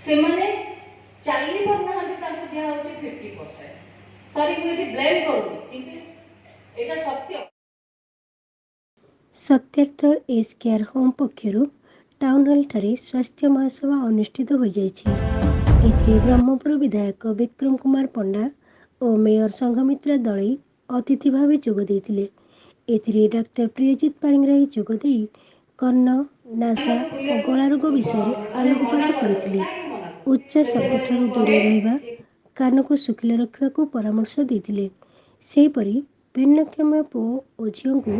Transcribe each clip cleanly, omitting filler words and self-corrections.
से माने चली पारना दिया 50%। सॉरी मुझे ब्लेम करूँ किंतु एटा सत्य। सत्यार्थ एस केयर होम पक्षर टाउन हॉल ठारे स्वास्थ्य महासभा अनुष्ठित हो जाइए। ब्रह्मपुर विधायक विक्रम कुमार पंडा और मेयर संघमित्रा दलई अतिथि भाव जोगदे। डाक्तर प्रियजित पाणिग्राही जोगदे कर्ण नासा और गला रोग विषय आलोकपात करते। उच्च शब्द ठारू दूरे रहिबा, कान को शुखिला रखा परामर्श देते। सेहीपरि भिन्नक्षम पुओ और झील को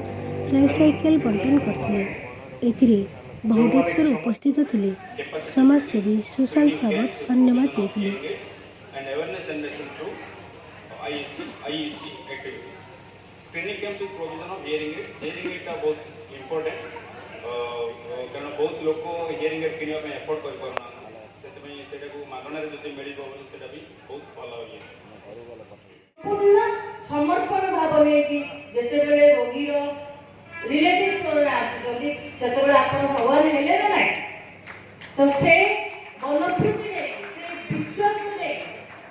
ट्राइसाइकेल बंटन करते। बहु डाक्तर उपस्थित थे। समाजसेवी सुशांत सावत धन्यवाद देते। Screening camps with provision of hearing aids. Hearing aid बहुत इंपोर्टेंट कारण बहुत लोग हियरिंग एड किनिया पे एफोर्ड कर पारना से मागणार जदि मिल भी बहुत भल पूर्ण समर्पण भाव कि जिते रोगीर रिलेटिव्स आसुँच से भगवान हेले ना ना तो से मनोवृत्ति से विश्वास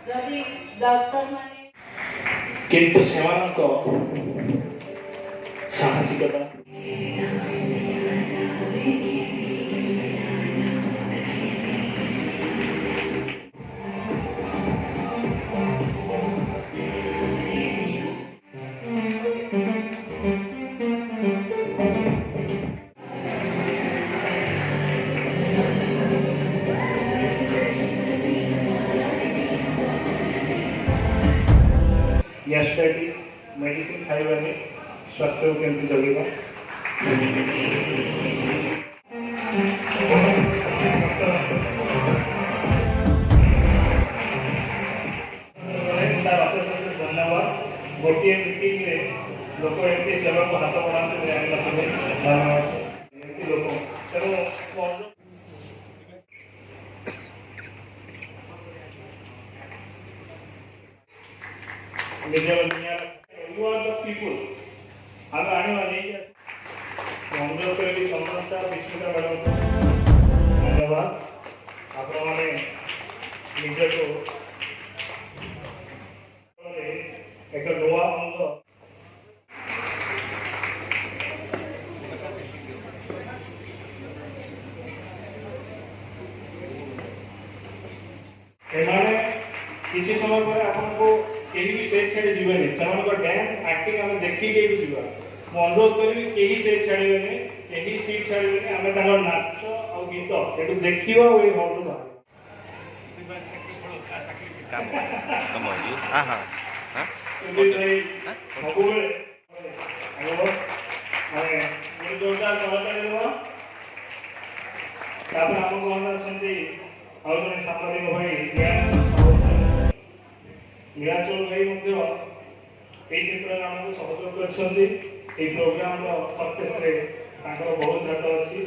जदि डॉक्टर माने किंतु साहसिकता यस्टरडीज मेडिसिन खाइबा स्वास्थ्य को केमती जगेगा धन्यवाद। गोटे मीटिंग लोक एमती सेवा को हाथ बढ़ाते धन्यवाद लोक तेणु you are the people आगे आने वाले हैं हम लोग के लिए समस्या विस्मिता मैडम धन्यवाद आप लोगों ने निजे को एक नवा अंग एमाने किसी समय पर आपको केही भी स्टेज छाड़ी जीवनी समान को डांस एक्टिंग हमें देखी के भी जीवा मो अनुरोध करी केही स्टेज छाड़ीबेनी केही सीट छाड़ीबेनी हमें तांगर नाच और गीत एटु देखियो ओई हॉल रो कम हो जी हां हां हां सबुले आगो माने ये जोरदार करता देबो तापर हम कोन अछंती और जने सामाजिक भाई नीलाचल भाई क्षेत्र में आमको सहयोग कर प्रोग्राम सक्सेस रे बहुत हाथ अच्छी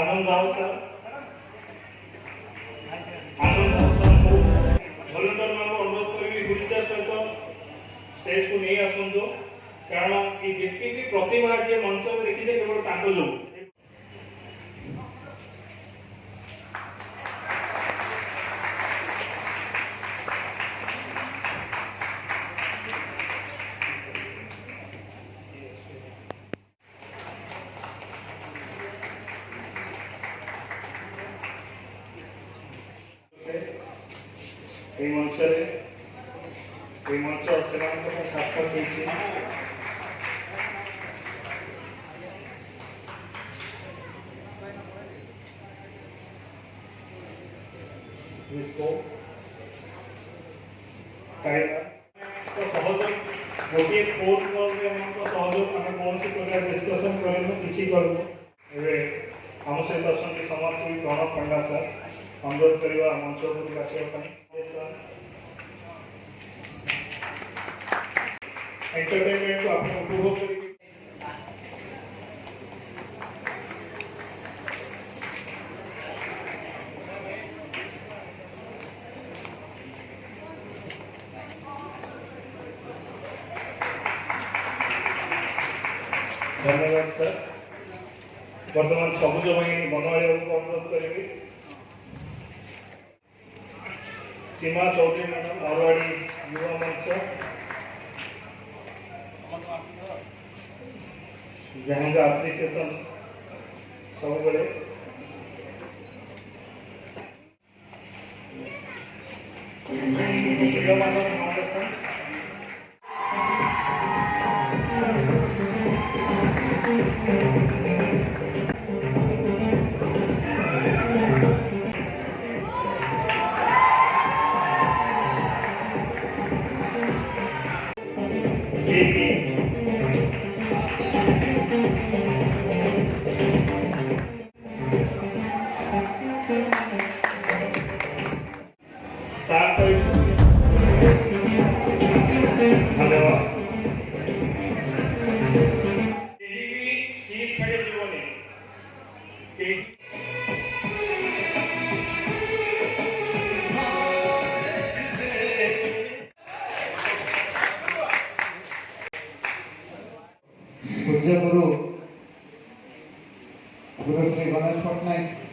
आनंद राव सर स्टेज को नहीं आसतु कारण ये जी प्रतिभा जी मंच में देखी केवल जो मंच मंच से सार्थक सहयोग गोटे फोन कॉल सहयोग आम कौन सी प्रकार डिस्कसन करूँ किसी करूँ आम सहित अच्छा समाजसेवी प्रणव पंडा सर अनुरोध करवा मंच उपरକୁ ଆସିବା एंटरटेनमेंट को आप उपभोग करेंगे। धन्यवाद सर। बर्तमान सबुज बाहिनी बनवाड़ी को अनुरोध करी सीमा चौधरी मैडम मारवाड़ी युवा मंच जहाँ का एप्रिसिएशन सब बड़े फाउंडेशन पूज्य गुरु गुरु श्री गणेश पट्टनायक